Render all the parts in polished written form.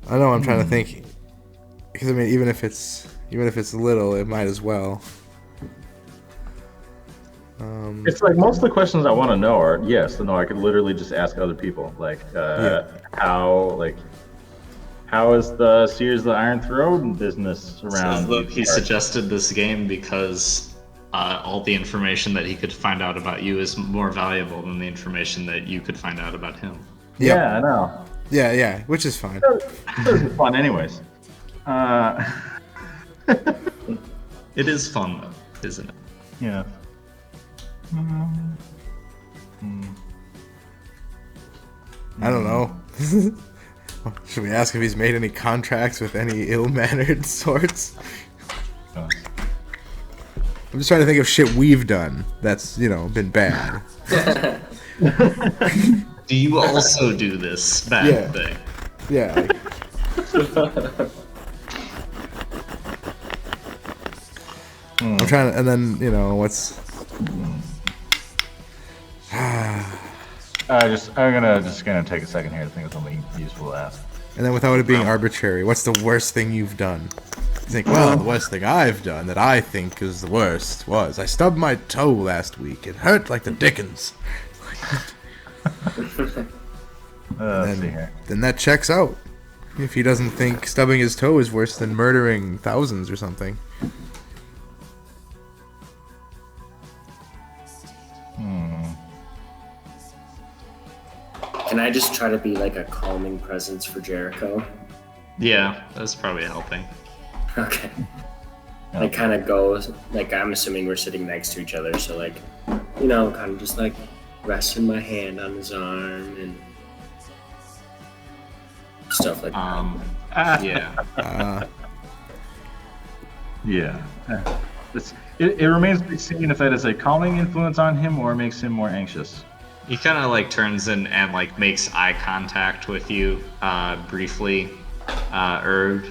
I know. I'm trying to think because I mean, even if it's little, it might as well. It's like most of the questions I want to know are yes or no. I could literally just ask other people, like how is the Sears the Iron Throne business Says around that these he parts? suggested this game because all the information that he could find out about you is more valuable than the information that you could find out about him. Yep. Yeah, I know. Yeah, which is fine. This is fun, anyways. It is fun though, isn't it? Yeah. I don't know. Should we ask if he's made any contracts with any ill-mannered sorts? I'm just trying to think of shit we've done that's, been bad. Do you also do this bad thing? Yeah. I'm trying to, and then, what's... I'm gonna take a second here to think of something useful to ask. And then without it being arbitrary, what's the worst thing you've done? You think, well, the worst thing I've done that I think is the worst was I stubbed my toe last week. It hurt like the dickens. Let's see here. Then that checks out. If he doesn't think stubbing his toe is worse than murdering thousands or something. Can I just try to be like a calming presence for Jericho? Yeah, that's probably helping. Okay. Like kind of goes, like I'm assuming we're sitting next to each other, so like, kind of just like resting my hand on his arm and stuff like that. Yeah. Yeah. It remains to be seen if that is a calming influence on him or makes him more anxious. He kind of like turns in and like makes eye contact with you briefly, Erd,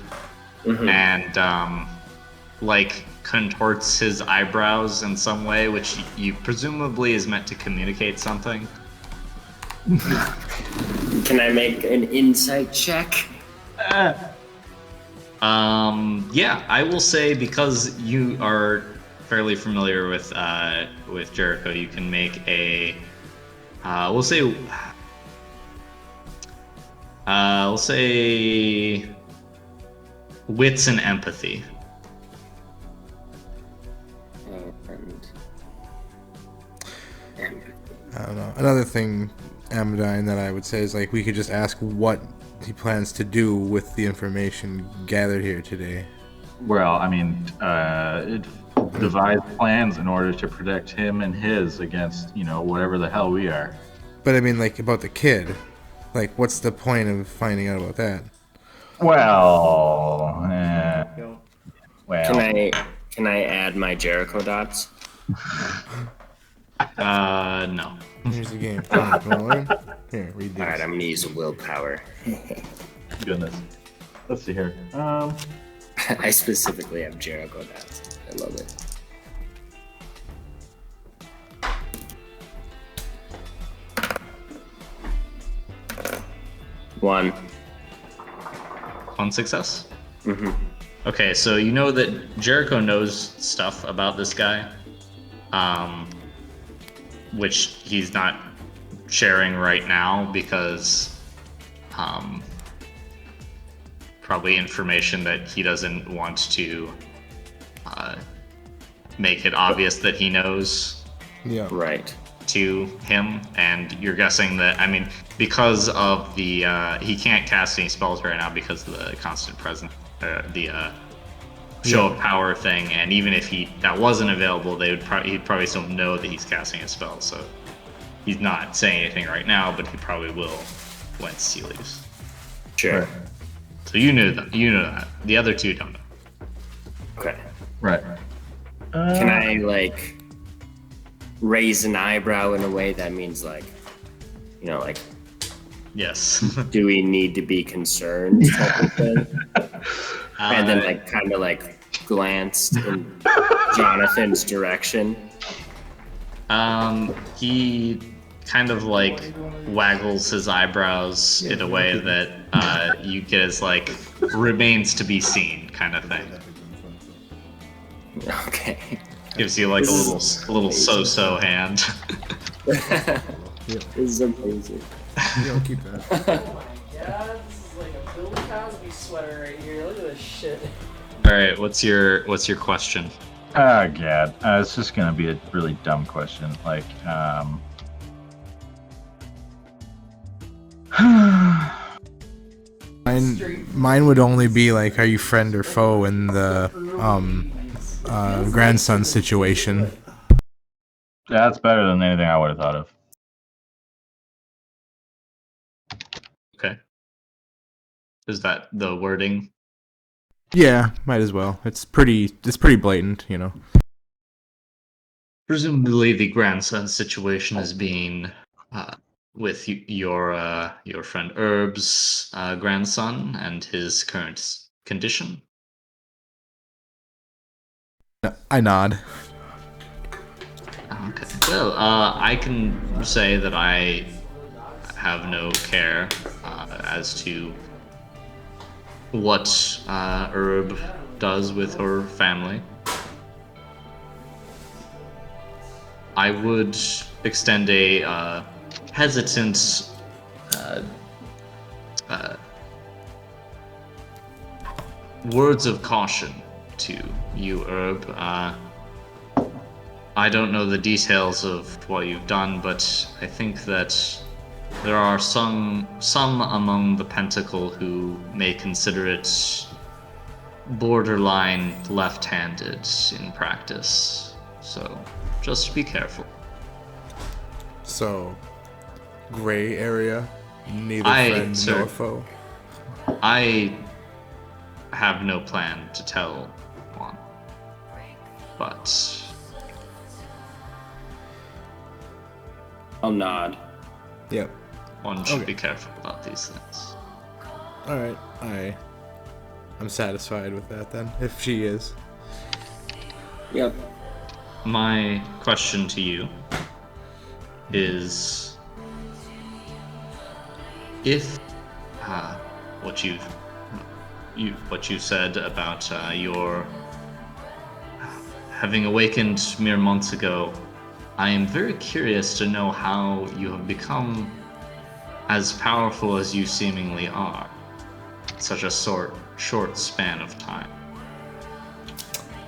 and like contorts his eyebrows in some way, which you presumably is meant to communicate something. Can I make an insight check? Yeah, I will say because you are fairly familiar with Jericho, you can make a we'll say wits and empathy. I don't know. Another thing, Amadine, that I would say is like we could just ask what he plans to do with the information gathered here today. Well, I mean, devise plans in order to protect him and his against, whatever the hell we are. But I mean, like, about the kid. Like, what's the point of finding out about that? Well, Can I add my Jericho dots? No. Here's the game. Here, read this. All right, I'm gonna use willpower. Goodness. Let's see here. I specifically have Jericho dots. I love it. One success? Mm-hmm. Okay, so you know that Jericho knows stuff about this guy, which he's not sharing right now because probably information that he doesn't want to make it obvious that he knows. Yeah. Right. To him, and you're guessing that, I mean, because of the he can't cast any spells right now because of the constant presence, the show of power thing, and even if that wasn't available, he'd probably still know that he's casting a spell. So he's not saying anything right now, but he probably will once he leaves. Sure. Right. So you know that. The other two don't know. Okay. Right. Can I like raise an eyebrow in a way that means like, like, Yes. do we need to be concerned type of thing? And then like kind of like glanced in Jonathan's direction. He kind of like waggles his eyebrows in a way that you get as like remains to be seen kind of thing. Okay. Gives you like a little so-so hand. This is amazing. Yeah, I'll keep that. Yeah, this is like a Bill Cosby sweater right here. Look at this shit. All right, what's your question? Oh god, it's just gonna be a really dumb question. Like, Mine would only be like, are you friend or foe in the grandson situation? that's better than anything I would have thought of. Okay. Is that the wording? Yeah, might as well. It's pretty blatant, you know. Presumably, the grandson situation is being with your friend Herb's grandson and his current condition. I nod. Okay. Well, I can say that I have no care as to what Herb does with her family. I would extend a hesitant words of caution to you, Herb. I don't know the details of what you've done, but I think that there are some among the Pentacle who may consider it borderline left-handed in practice. So just be careful. So, gray area, neither friend sir, nor foe. I have no plan to tell one, but I'll nod. Yep. one should Okay. be careful about these things. All right. I'm satisfied with that then. If she is. Yep. My question to you is if what you said about your having awakened mere months ago, I am very curious to know how you have become as powerful as you seemingly are in such a short span of time.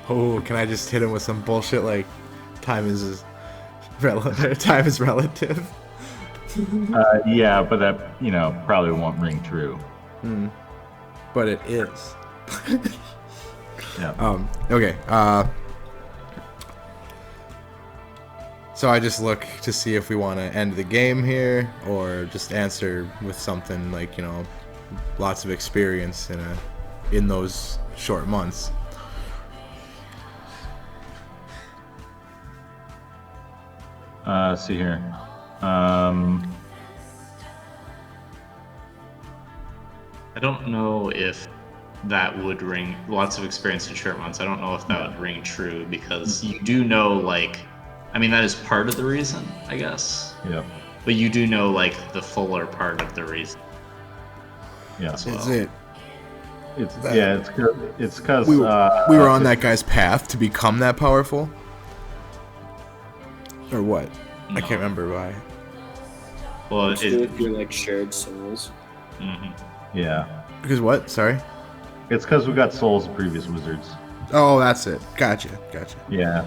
Oh, can I just hit him with some bullshit like time is relative? Time is relative. Yeah, but that probably won't ring true. But it is. Yeah. Okay. So I just look to see if we want to end the game here, or just answer with something like, lots of experience in those short months. See here. I don't know if that would ring lots of experience in short months. I don't know if that would ring true because you do know, that is part of the reason, I guess. Yeah. But you do know, the fuller part of the reason. Yeah. as well. Is it? It's because We were on that guy's path to become that powerful? Or what? I No. can't remember why. Well, Let's do it through shared souls. Yeah. Because what? Sorry? It's because we got souls of previous wizards. Oh, that's it. Gotcha. Yeah.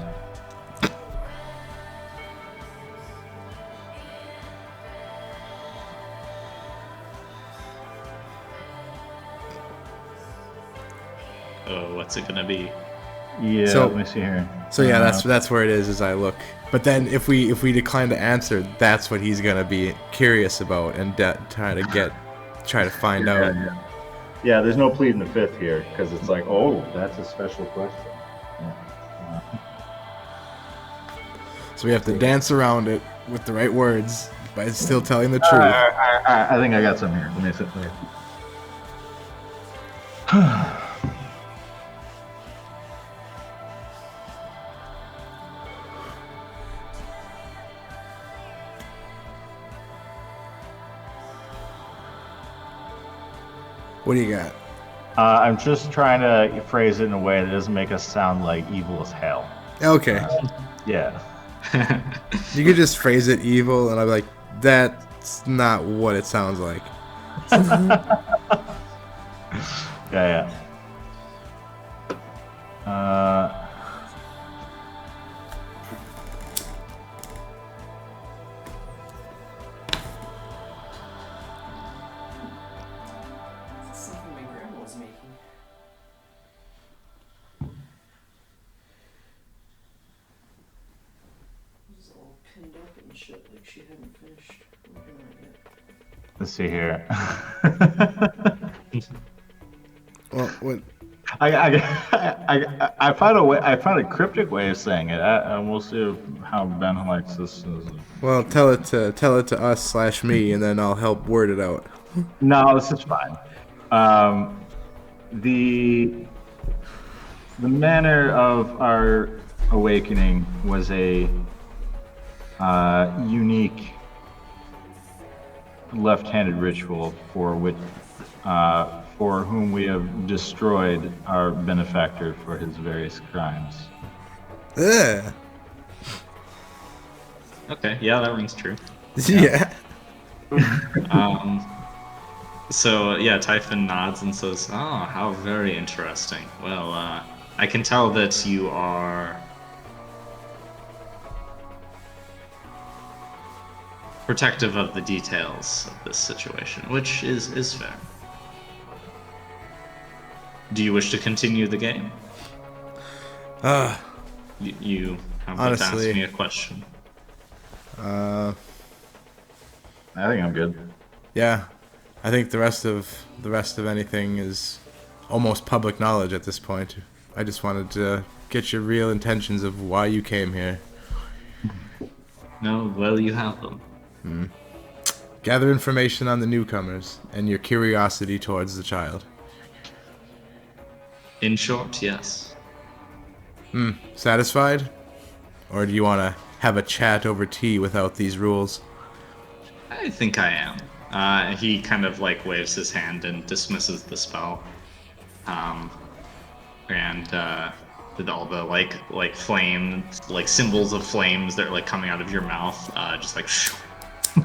oh, what's it gonna be? Yeah. So- let me see here. So yeah, that's where it is as I look. But then if we decline to answer, that's what he's gonna be curious about and try to find out. Yeah, there's no pleading the fifth here because it's like, oh, that's a special question. So we have to dance around it with the right words, but still telling the truth. I think I got some here. Let me sit there. What do you got? I'm just trying to phrase it in a way that doesn't make us sound like evil as hell. Okay. Yeah. You could just phrase it evil, and I'd be like, that's not what it sounds like. Yeah. That's something my grandma was making. It was all pinned up and shit, like she hadn't finished working on it yet. Let's see here. Well, what? I found a way. I found a cryptic way of saying it. We'll see how Ben likes this. Well, tell it to us/me, and then I'll help word it out. No, this is fine. The manner of our awakening was a unique left-handed ritual for whom we have destroyed our benefactor for his various crimes. Ugh. Okay, yeah, that rings true. Yeah. So yeah, Typhon nods and says, "Oh, how very interesting. Well, I can tell that you are protective of the details of this situation, which is fair. Do you wish to continue the game? You have to ask Honestly. me a question. I think I'm good. Yeah. I think the rest of anything is almost public knowledge at this point. I just wanted to get your real intentions of why you came here. No, well, you have them. Gather information on the newcomers and your curiosity towards the child. In short, yes. Satisfied? Or do you want to have a chat over tea without these rules? I think I am. He kind of like waves his hand and dismisses the spell. And with all the like flames, like symbols of flames that are like coming out of your mouth, just like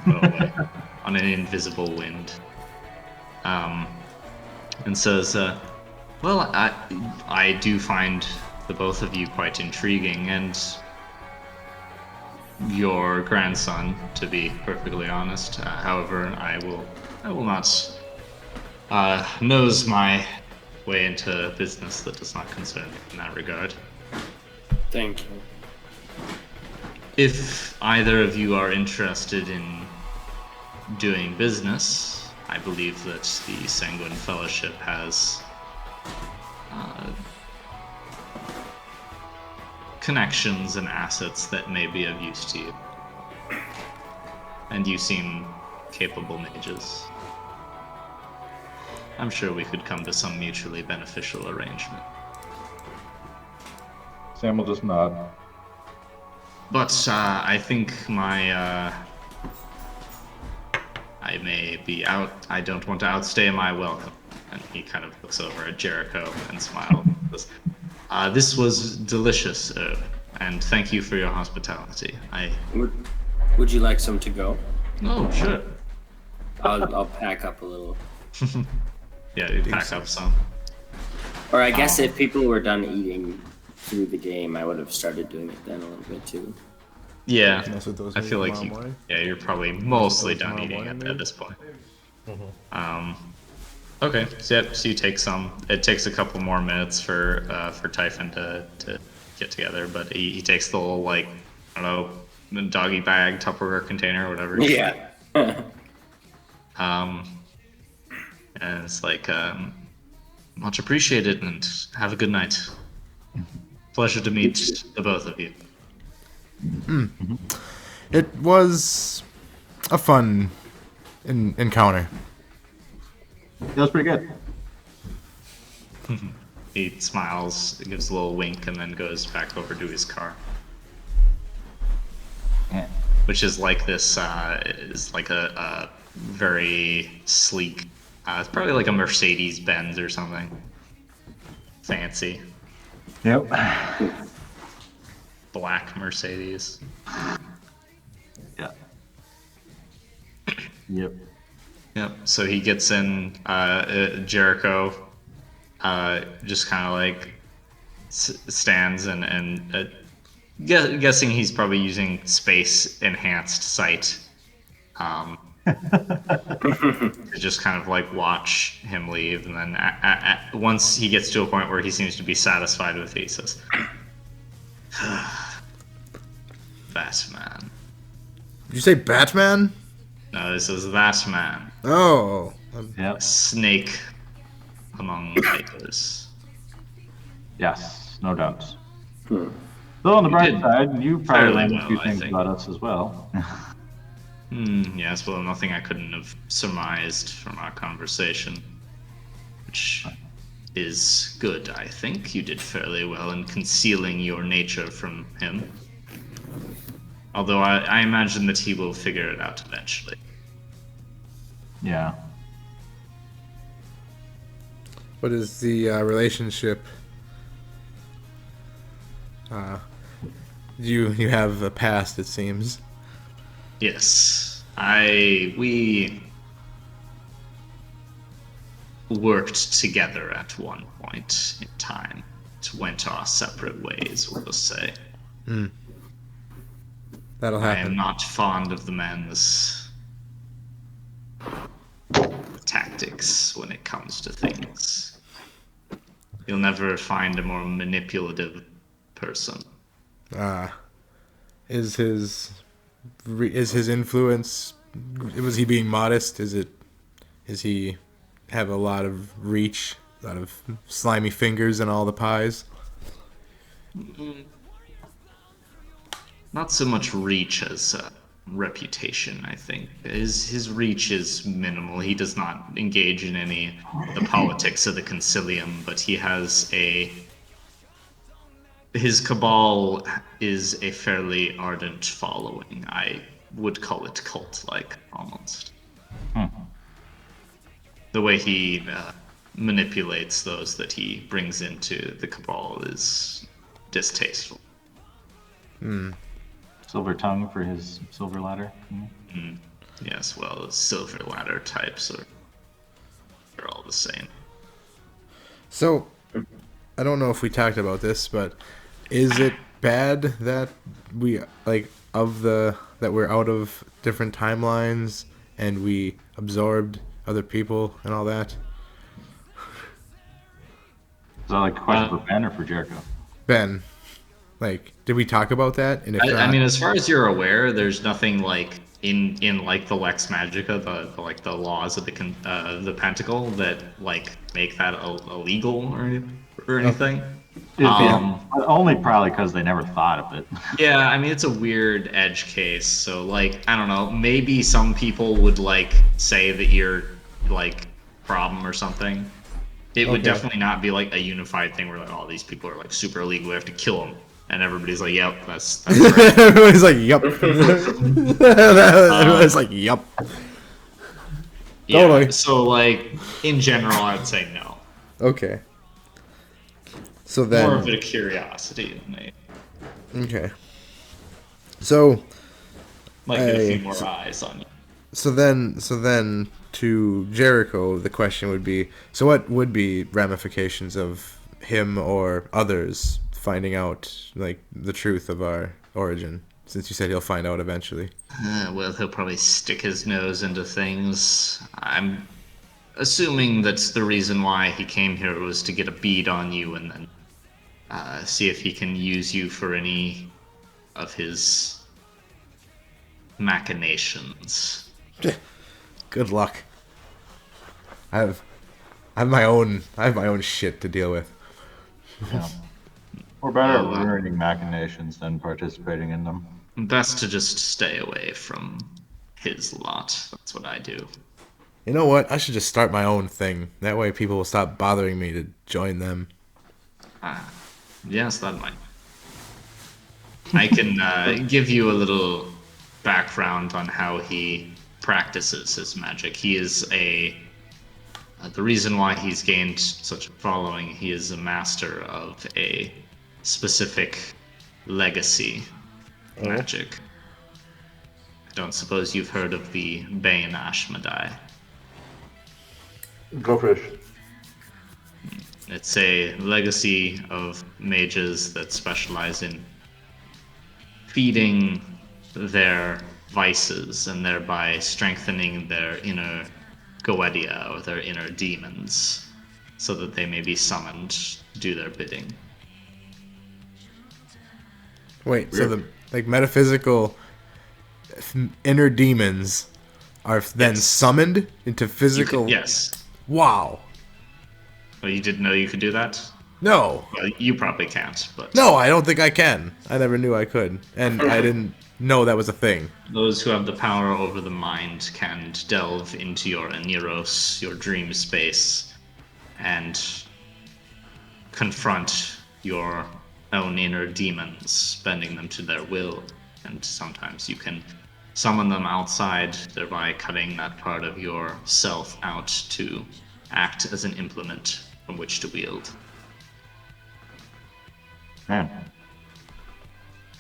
go away on an invisible wind. And says, well, I do find the both of you quite intriguing, and your grandson, to be perfectly honest. However, I will not nose my way into business that does not concern me in that regard. Thank you. If either of you are interested in doing business, I believe that the Sanguine Fellowship has connections and assets that may be of use to you. And you seem capable mages. I'm sure we could come to some mutually beneficial arrangement. Sam will just nod. But I think I may be out. I don't want to outstay my welcome. And he kind of looks over at Jericho and smiles. This was delicious, and thank you for your hospitality. Would you like some to go? Oh, sure. I'll pack up a little. Yeah, you pack up some. Or I guess if people were done eating through the game, I would have started doing it then a little bit too. Yeah, That's what those I are feel like tomorrow morning? you're probably mostly done tomorrow eating morning, it maybe? at this point. Okay, so you take some. It takes a couple more minutes for Typhon to get together, but he takes the little, like, I don't know, doggy bag, Tupperware container, whatever. Yeah. And it's like, much appreciated, and have a good night. Pleasure to meet the both of you. It was a fun encounter. That was pretty good. He smiles, gives a little wink, and then goes back over to his car. Yeah. Which is like this, is like a very sleek It's probably like a Mercedes Benz or something. Fancy. Yep. Black Mercedes. Yeah. Yep. Yep. So he gets in. Jericho just kind of like stands and guessing he's probably using space enhanced sight. To just kind of like watch him leave, and then once he gets to a point where he seems to be satisfied with it, he says, "Batman." Did you say Batman? No, this is that man. Oh. Yep. Snake among fighters. Yes, no doubt. Though on the bright did side, you probably fairly learned a well, few I things think. about us as well. Yes, well, nothing I couldn't have surmised from our conversation, which is good, I think. You did fairly well in concealing your nature from him. Although I imagine that he will figure it out eventually. Yeah. What is the relationship? You have a past, it seems. Yes, we worked together at one point in time. It went our separate ways, we'll say. That'll I am happen. not fond of the man's tactics when it comes to things. You'll never find a more manipulative person. Is his influence? Was he being modest? Is he have a lot of reach, a lot of slimy fingers in all the pies? Not so much reach as reputation, I think. His reach is minimal. He does not engage in any of the politics of the Concilium, but he has his cabal is a fairly ardent following. I would call it cult-like, almost. The way he manipulates those that he brings into the cabal is distasteful. Silver tongue for his silver ladder. Yes, well, the silver ladder types they're all the same. So, I don't know if we talked about this, but is it bad that we're out of different timelines and we absorbed other people and all that? Is that like a question for Ben or for Jericho? Ben, like, did we talk about that? And if I not, mean, as far as you're aware, there's nothing like in like the Lex Magica, the laws of the Pentacle that like make that illegal or anything. But only probably because they never thought of it. Yeah, I mean, it's a weird edge case. So, like, I don't know. Maybe some people would, like, say that you're, like, problem or something. It would definitely not be, like, a unified thing where, like, all these people are, like, super illegal. We have to kill them. And everybody's like, yep, that's right. everybody's like, "Yup." Everybody's like, "Yup." Yeah, Totally. so, like, in general, I would say no. Okay. So More of then, a curiosity than a, okay. So like, get a Hey, few more eyes on you. So then, to Jericho, the question would be: so what would be ramifications of him or others finding out, like, the truth of our origin? Since you said he'll find out eventually. Well, he'll probably stick his nose into things. I'm assuming that's the reason why he came here was to get a bead on you and then see if he can use you for any of his machinations. Good luck. I have my own shit to deal with. Yeah. We're better at ruining machinations than participating in them. Best to just stay away from his lot. That's what I do. You know what? I should just start my own thing. That way people will stop bothering me to join them. Yes, that might. I can give you a little background on how he practices his magic. He is a The reason why he's gained such a following, he is a master of a specific legacy magic. I don't suppose you've heard of the Bane Ashmedai. Go fish. It's a legacy of mages that specialize in feeding their vices and thereby strengthening their inner Goetia, or their inner demons, so that they may be summoned to do their bidding. Wait, so the metaphysical inner demons are then summoned into physical? Yes. Wow. Well, you didn't know you could do that? No. Well, you probably can't, but... No, I don't think I can. I never knew I could. And I didn't know that was a thing. Those who have the power over the mind can delve into your Aneros, your dream space, and confront your own inner demons, bending them to their will. And sometimes you can summon them outside, thereby cutting that part of your self out to act as an implement from which to wield. Man.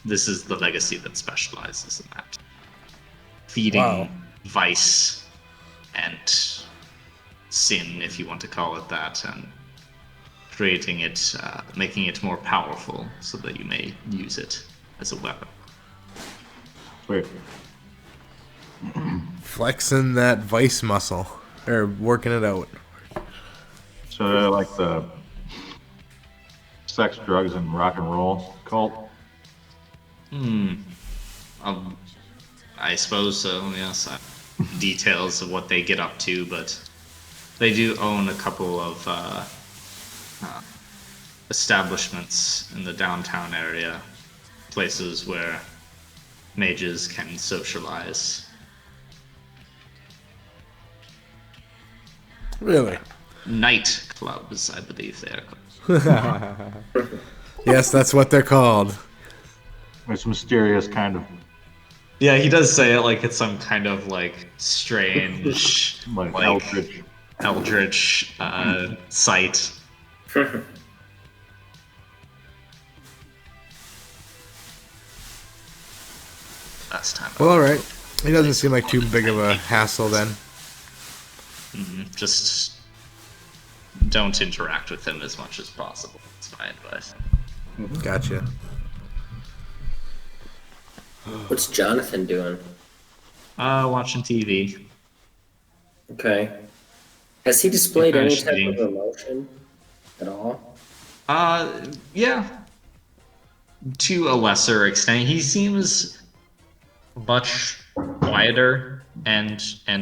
This is the legacy that specializes in that. Feeding vice and sin, if you want to call it that, and creating it, making it more powerful so that you may use it as a weapon. Sweet. Flexing that vice muscle. Or working it out. So like the sex, drugs, and rock and roll cult? I suppose so, yes. Details of what they get up to, but they do own a couple of establishments in the downtown area, places where mages can socialize. Really? Night clubs, I believe they're called. Yes, that's what they're called. It's mysterious kind of Yeah, he does say it like it's some kind of like strange, like like eldritch site. Last time. Well, alright. He doesn't seem like too big of a hassle then. Just don't interact with him as much as possible. That's my advice. Gotcha. What's Jonathan doing? Watching TV. Okay. Has he displayed any Finished type eating. of emotion at all? Yeah. To a lesser extent, he seems much quieter and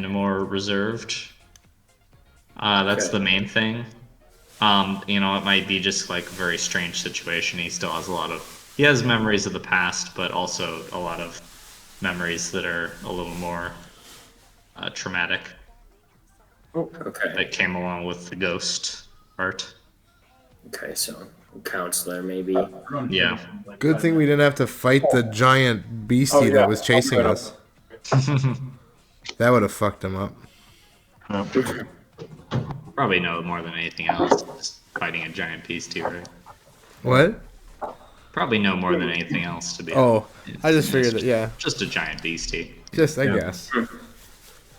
more reserved. That's Okay. the main thing. It might be just like a very strange situation. He still has he has memories of the past, but also a lot of memories that are a little more traumatic Okay. that came along with the ghost part. Okay, so a counselor maybe. Yeah. Good thing we didn't have to fight the giant beastie that was chasing us. That would have fucked him up. Probably know more than anything else. Just fighting a giant beastie, right? What? Probably know more than anything else, to be Oh, honest. I just figured that, yeah. Just a giant beastie. Just, I guess. But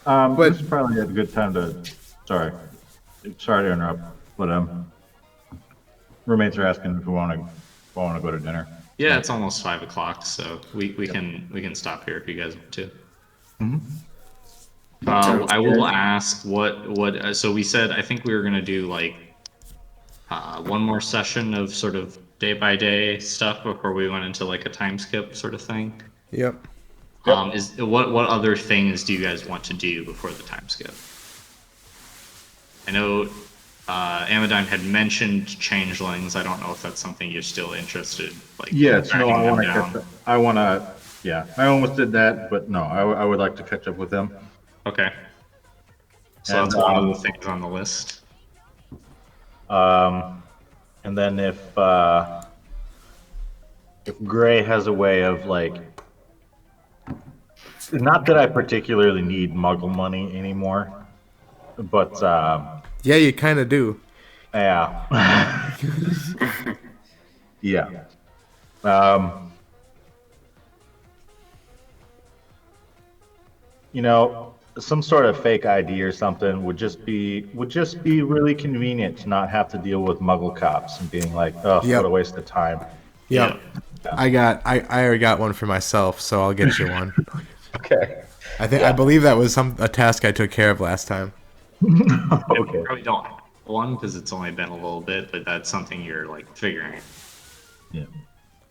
But- this is probably a good time to. Sorry to interrupt, but roommates are asking if we want to go to dinner. Yeah, it's almost 5 o'clock, so we can stop here if you guys want to. Sounds I will good. ask what. So we said I think we were gonna do like one more session of sort of day by day stuff before we went into like a time skip sort of thing. Yep. Is what other things do you guys want to do before the time skip? I know Amadine had mentioned changelings. I don't know if that's something you're still interested. Like Yes, no, tracking I them want to down. catch up. I want to. Yeah, I almost did that, but no, I would like to catch up with them. Okay. So And, that's one of the things on the list. And then if Gray has a way of like, not that I particularly need Muggle money anymore, but Yeah, you kind of do. Yeah. Yeah. Um, some sort of fake ID or something would just be really convenient to not have to deal with Muggle cops and being like, oh, Yep. what a waste of time. Yep. I already got one for myself, so I'll get you one. Okay. I believe that was a task I took care of last time. Okay. Probably don't have one because it's only been a little bit, but that's something you're like figuring out. Yeah.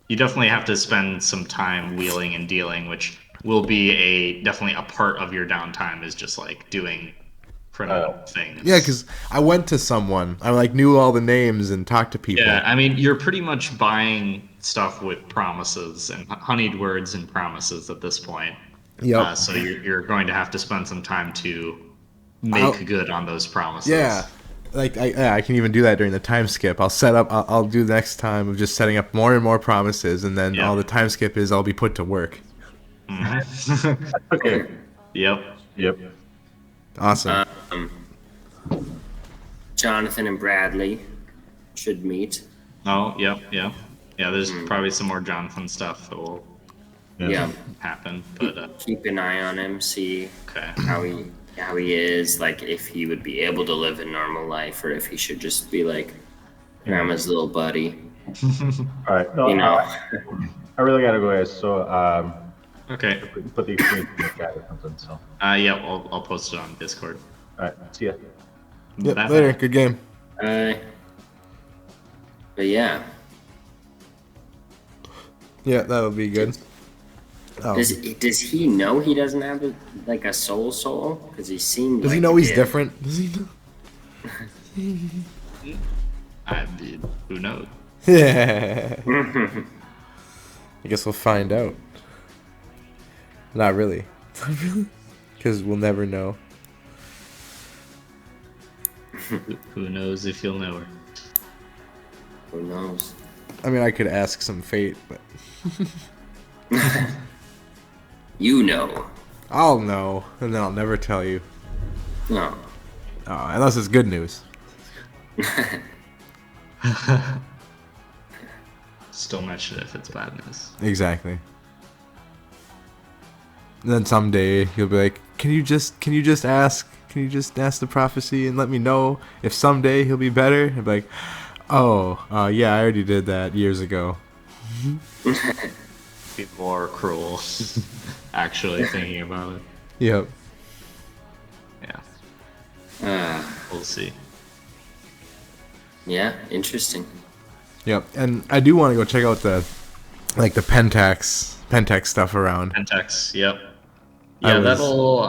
You definitely have to spend some time wheeling and dealing, which will be definitely a part of your downtime is just like doing criminal things. Yeah, because I went to someone. I like knew all the names and talked to people. Yeah, I mean, you're pretty much buying stuff with promises and honeyed words and promises at this point. Yep. So you're going to have to spend some time to make good on those promises. Yeah. Like I can even do that during the time skip. I'll set up. I'll do the next time of just setting up more and more promises, and then all the time skip is I'll be put to work. Okay. Yep. Yep. Awesome. Jonathan and Bradley should meet. Oh, yep. There's probably some more Jonathan stuff that will Yeah. happen, but Keep an eye on him, see okay. how he is, like if he would be able to live a normal life or if he should just be like grandma's little buddy. All right. No, You know. I really gotta go, guys. So, Okay. put the experience in the chat or something. So, Yeah, I'll post it on Discord. all right. See ya. Yep, Bye-bye. later. Good game. But yeah. Yeah, that'll be good. Oh. Does he know he doesn't have a soul? Because he seemed. Does he like know he's did. different? Does he know? Who knows? Yeah. I guess we'll find out. Not really. Because we'll never know. Who knows if you'll know her? Who knows? I mean, I could ask some fate, but You know. I'll know, and then I'll never tell you. No. Unless it's good news. Still mention it if it's bad news. Exactly. And then someday he'll be like, Can you just ask the prophecy and let me know if someday he'll be better?" I'll be like, "Oh, yeah, I already did that years ago." Be more cruel, actually thinking about it. Yep. Yeah, we'll see. Yeah, interesting. Yep. And I do want to go check out the Pentax stuff around. Pentex, yep. I Yeah, was- that'll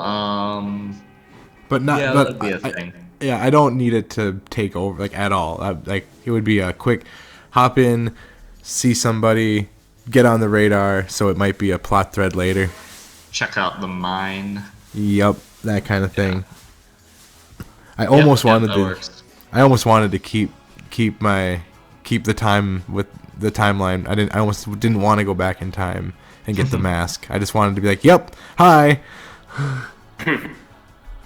But not. yeah, but that'd be a I- thing. yeah, I don't need it to take over at all. It would be a quick hop in, see somebody, get on the radar. So it might be a plot thread later. Check out the mine. Yep, that kind of thing. I almost wanted that to. works. I almost wanted to keep the time with the timeline. I almost didn't want to go back in time and get the mask. I just wanted to be like, "Yep, hi,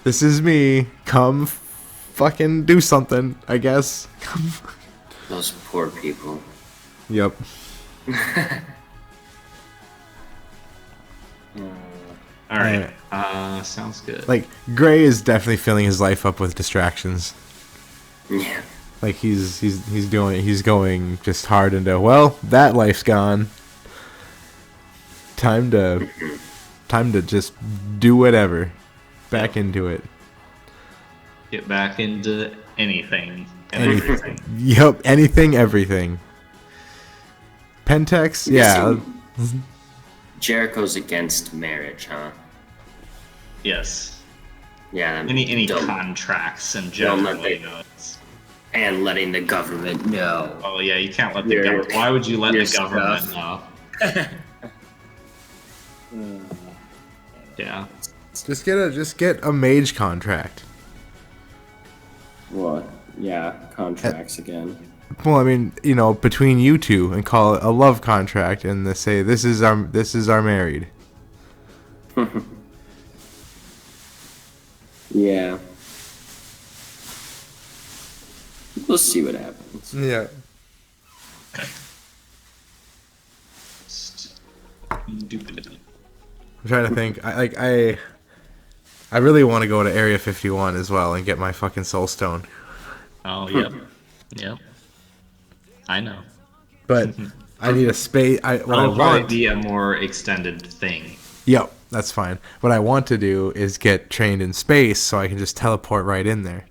this is me. Come, fucking do something. I guess." Those poor people. Yep. All right. Sounds good. Like Gray is definitely filling his life up with distractions. Yeah. Like he's going just hard into, well, that life's gone. Time to just do whatever. Back into it. Get back into anything and everything. Yep, anything, everything. Pentex, yeah. Jericho's against marriage, huh? Yes. Yeah. Any don't- contracts in Don't general, let they- you know, it's- and letting the government know. Oh yeah, you can't let the Your- government. Why would you let your the government stuff. know? Yeah. Just get a mage contract. What? Yeah, contracts again. Well, I mean, between you two, and call it a love contract, and they say this is our married. Yeah. we'll see what happens. Yeah. Indubitably. I'm trying to think. I really want to go to Area 51 as well and get my fucking Soul Stone. Oh, yep. Yep. I know. But I need a space. What I That'll probably want. be a more extended thing. Yep, that's fine. What I want to do is get trained in space so I can just teleport right in there.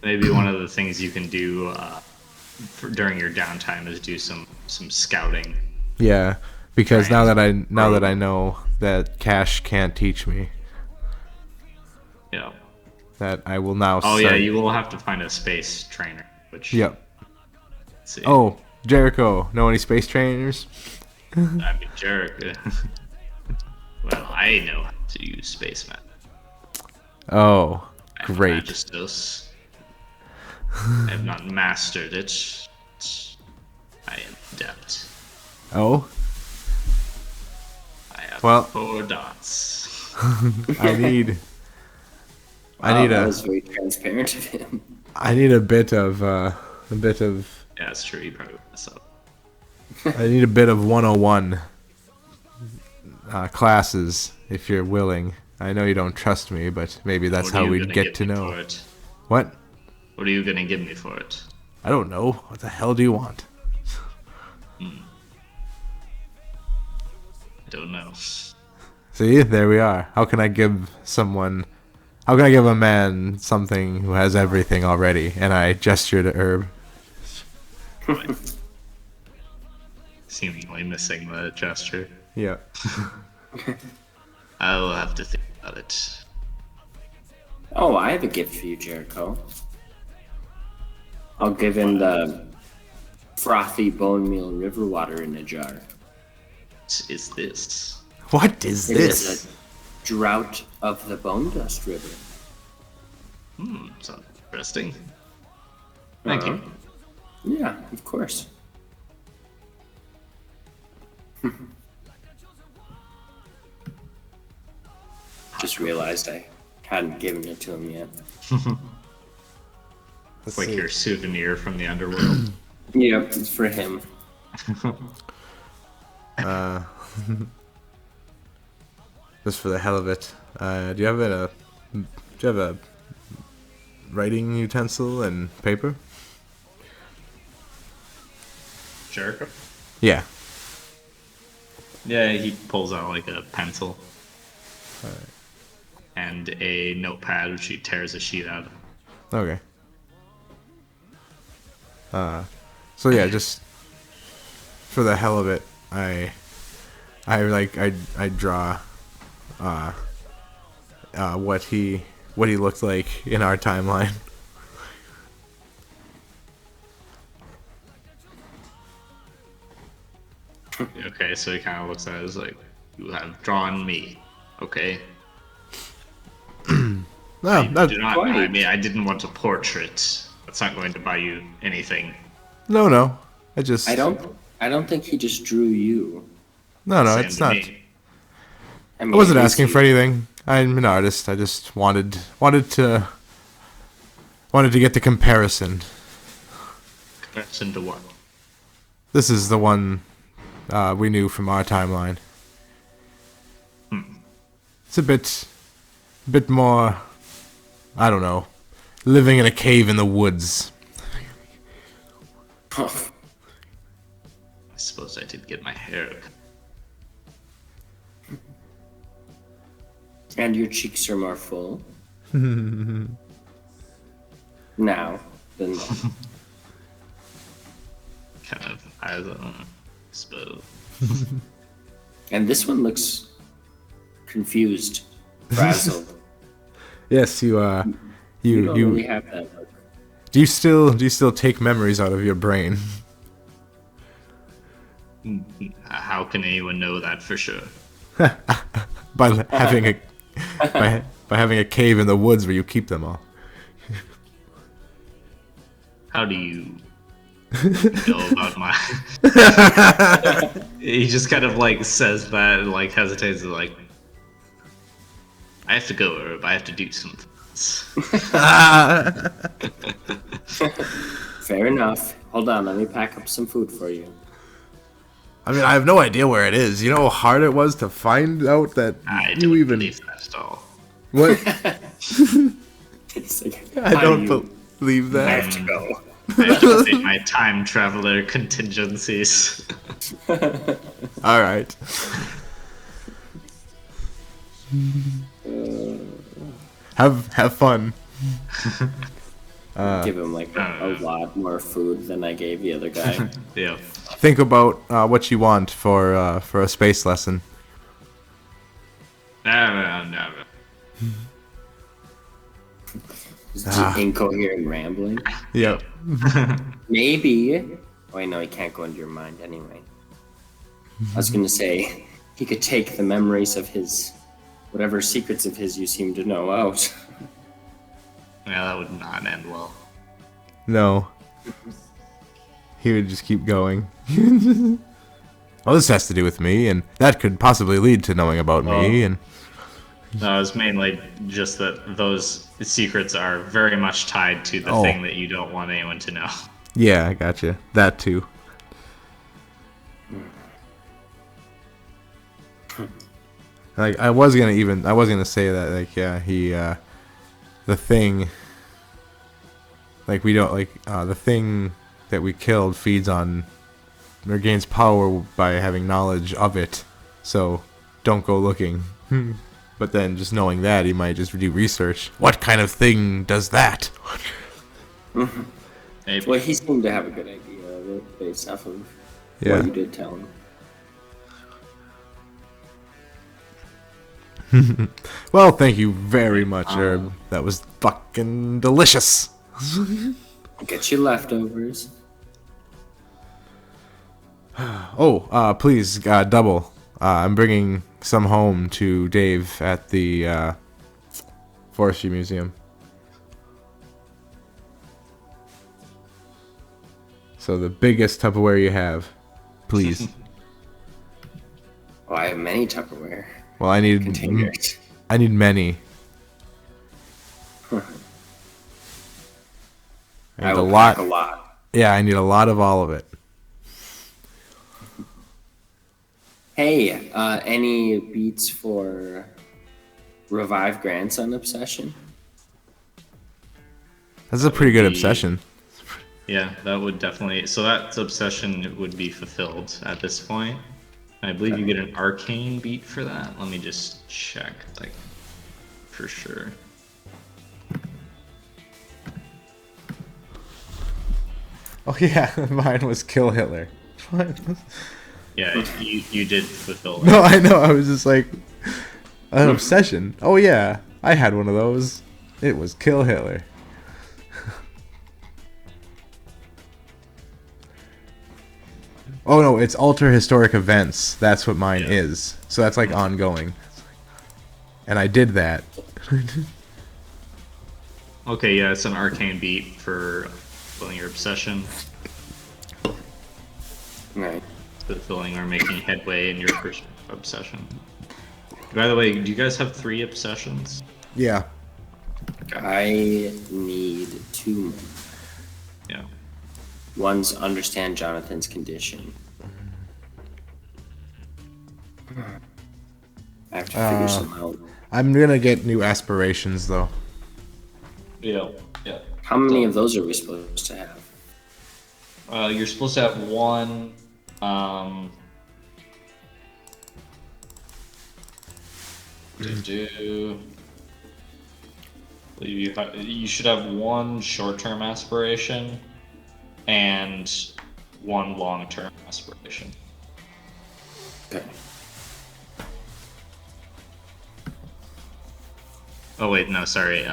Maybe one of the things you can do during your downtime is do some scouting. Yeah, because Right. now that I know that Cash can't teach me, Yeah. that I will now. Oh yeah, start- you will have to find a space trainer. Which. Yep. Let's see. Oh, Jericho. Know any space trainers? I mean, Jarek. Well, I know how to use spaceman. Oh, I'm great. Magistos. I have not mastered it. I am adept. Oh, I have Well- 4 dots. I need. Wow, that was very transparent of him. I need a bit of Yeah, that's true. You probably would mess up. I need a bit of 101 classes if you're willing. I know you don't trust me, but maybe that's What are how you we'd gonna get give to me know. for it? What? What are you gonna give me for it? I don't know. What the hell do you want? I don't know. See, there we are. How can I give a man something who has everything already? And I gesture to Herb. Seemingly missing the gesture. Yeah. I'll have to think about it. Oh, I have a gift for you, Jericho. I'll give him the frothy bone meal river water in a jar. What is this? What is It is this? a drought of the Bone Dust River. Sounds interesting. Thank you. Yeah, of course. Just realized I hadn't given it to him yet. Let's Like see. your souvenir from the underworld. Yep, it's for him. Just for the hell of it. Do you have a writing utensil and paper? Jericho? Yeah. Yeah, he pulls out like a pencil. And a notepad which he tears a sheet out of. Okay. So yeah, just for the hell of it, I draw what he looked like in our timeline. Okay, so he kind of looks at it as like, you have drawn me. Okay. No, that, Do not, I mean, I didn't want a portrait. That's not going to buy you anything. no. I just I don't think he just drew you. no, Same it's to not. me. I mean, I wasn't at asking least for anything. I'm an artist. I just wanted to get the comparison. Comparison to what? This is the one we knew from our timeline. It's a bit more, I don't know, living in a cave in the woods. I suppose I did get my hair cut. And your cheeks are more full. Now than then. Kind of, I don't know, suppose. And this one looks confused, frazzled. Yes, you You don't really have that look. do you still take memories out of your brain? How can anyone know that for sure? by having a by having a cave in the woods where you keep them all. How do you know about my... He just kind of like says that and like hesitates and like, I have to go, Herb. I have to do something. wants. Fair enough. Hold on, let me pack up some food for you. I mean, I have no idea where it is. You know how hard it was to find out that I you don't even... believe that at all. What? It's like, I how don't do believe I that. have to go. I activate my time traveler contingencies. All right. Have fun. Give him like a lot more food than I gave the other guy. Yeah. Think about what you want for a space lesson. No. Just incoherent rambling. Yep. Maybe. Oh, wait, no, he can't go into your mind anyway. I was gonna say he could take the memories of his, whatever secrets of his you seem to know out. Yeah, that would not end well. No. He would just keep going. Well, this has to do with me, and that could possibly lead to knowing about me, and... No, it's mainly just that those secrets are very much tied to the thing that you don't want anyone to know. Yeah, I gotcha. That too. Like, I was gonna say that, like, yeah, he, the thing, like, we don't, like, the thing that we killed feeds on, or gains power by having knowledge of it, so don't go looking. But then, just knowing that, he might just do research. What kind of thing does that? Maybe. Well, he seemed to have a good idea of it based off of Yeah. what you did tell him. Well, thank you very much, Herb. That was fucking delicious. Get your leftovers. Oh, please, double. I'm bringing some home to Dave at the Forestry Museum. So the biggest Tupperware you have, please. Oh, I have many Tupperware Well, I need containers. many. I I need a will lot. pack a lot. Yeah, I need a lot of all of it. Hey, any beats for Revive Grandson Obsession? That's a pretty good be- obsession. Yeah, that would definitely. So that obsession would be fulfilled at this point. I believe you get an arcane beat for that. Let me just check, like, for sure. Oh yeah, mine was kill Hitler. Yeah, you did fulfill that. No, I know. I was just like an obsession. Oh yeah, I had one of those. It was kill Hitler. Oh no, it's alter historic events. That's what mine Yeah. is. So that's like ongoing. And I did that. Okay, yeah, it's an arcane beat for fulfilling your obsession, Right. fulfilling or making headway in your first obsession. By the way, do you guys have 3 obsessions? Yeah. I need 2 more. Yeah. One's understand Jonathan's condition. I have to figure some out. I'm gonna get new aspirations though. Yeah. How many of those are we supposed to have? You're supposed to have 1. You should have 1 short-term aspiration and 1 long-term aspiration. Okay. Oh wait, no, sorry.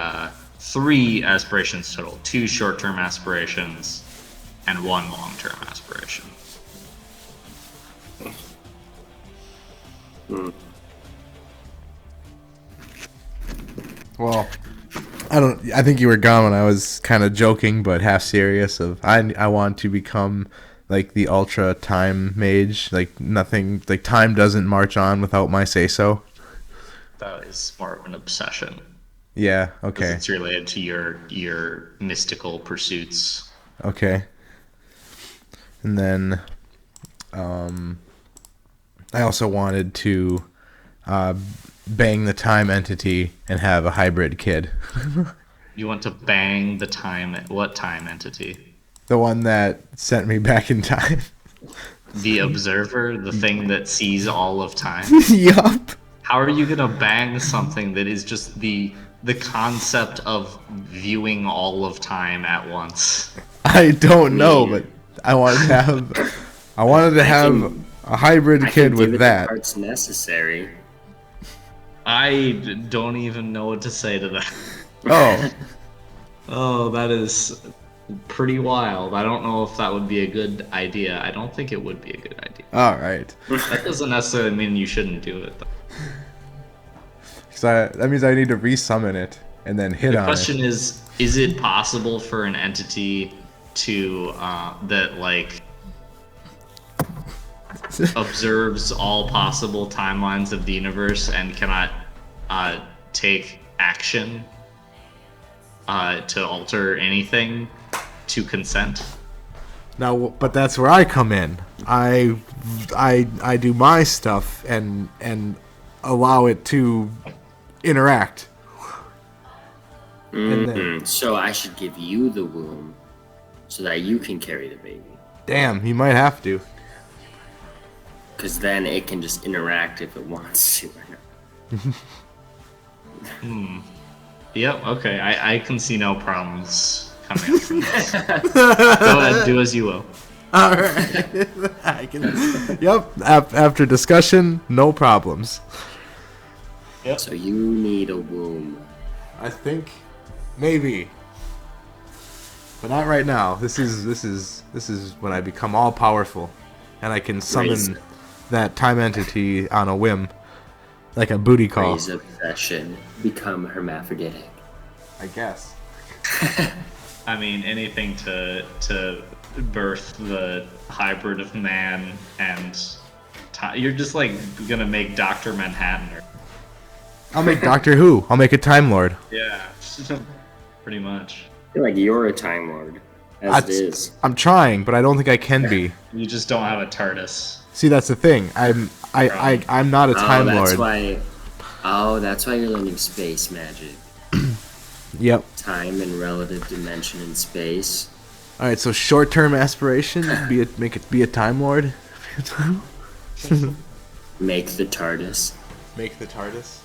3 aspirations total. 2 short-term aspirations and 1 long-term aspiration. Well, I think you were gone when I was kind of joking but half serious of I want to become like the ultra time mage, like nothing, like time doesn't march on without my say so. That is more of an obsession. Yeah. 'cause Okay. it's related to your mystical pursuits. Okay. And then, I also wanted to bang the time entity and have a hybrid kid. You want to bang the time. What time entity? The one that sent me back in time. The observer, the thing that sees all of time. Yup. How are you gonna bang something that is just the concept of viewing all of time at once? I don't know, but I wanted to have a hybrid I kid can with give it that. the parts necessary. I don't even know what to say to that. Oh, Oh, that is pretty wild. I don't know if that would be a good idea. I don't think it would be a good idea. all right. That doesn't necessarily mean you shouldn't do it, though. That means I need to resummon it and then hit The on question it. is it possible for an entity to that like observes all possible timelines of the universe and cannot take action to alter anything to consent? Now, but that's where I come in. I do my stuff and allow it to interact. And then, So I should give you the womb so that you can carry the baby. damn, you might have to. Because then it can just interact if it wants to. Yep, okay. I can see no problems coming up from this. Go ahead, do as you will. All right. I can. Yep. After discussion, no problems. So you need a womb. I think maybe, but not right now. This is when I become all powerful, and I can summon Raise- that time entity on a whim, like a booty call. Raise obsession. Become hermaphroditic. I guess. I mean, anything to birth the hybrid of man and you're just like gonna make Dr. Manhattan. I'll make Doctor Who. I'll make a Time Lord. Yeah, pretty much. I feel like you're a Time Lord, as it is. I'm trying, but I don't think I can be. You just don't have a TARDIS. See, that's the thing. I'm not a Time that's Lord. why. Oh, that's why you're learning space magic. Yep. Time and relative dimension in space. All right. So short-term aspiration, make it be a Time Lord. Make the TARDIS. Make the TARDIS.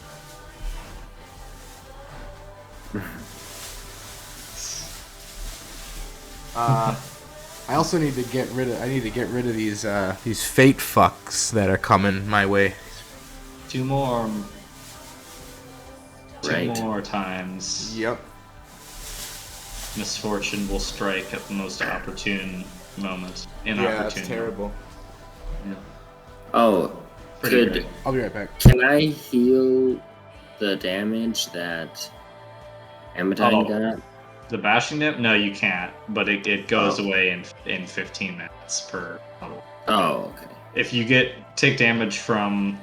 I also need to get rid of. I need to get rid of these fate fucks that are coming my way. Two more Right. times. Yep. Misfortune will strike at the most opportune moment. Yeah, Inopportune. that's terrible. Oh, Pretty could great. I'll be right back. can I heal the damage that Amethyne Oh. got? The bashing dip? No, you can't. But it goes away in 15 minutes per level. Oh, okay. If you take damage from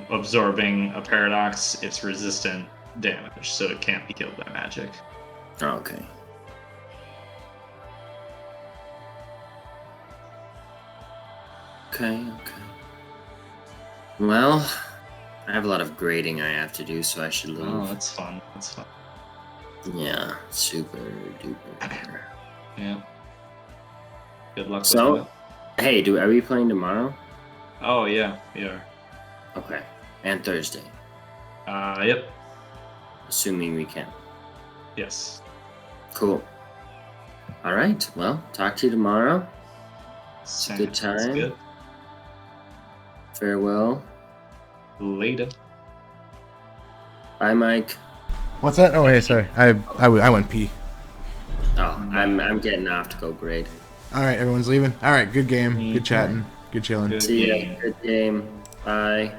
absorbing a paradox, it's resistant damage, so it can't be killed by magic. Okay. Okay. Well, I have a lot of grading I have to do, so I should leave. Oh, that's fun. That's fun. Yeah, super duper. Yeah. Good luck So- with that. Hey, are we playing tomorrow? Oh yeah, yeah. Okay. And Thursday, Yep. assuming we can. Yes. Cool. All right. Well, talk to you tomorrow. Sounds good time. Good. Farewell. Later. Bye, Mike. What's that? Oh, hey, sorry. I went pee. Oh, I'm getting off to go grade. All right, everyone's leaving. All right, good game. Good chatting. Good chilling. Good See ya. game. Good game. Bye.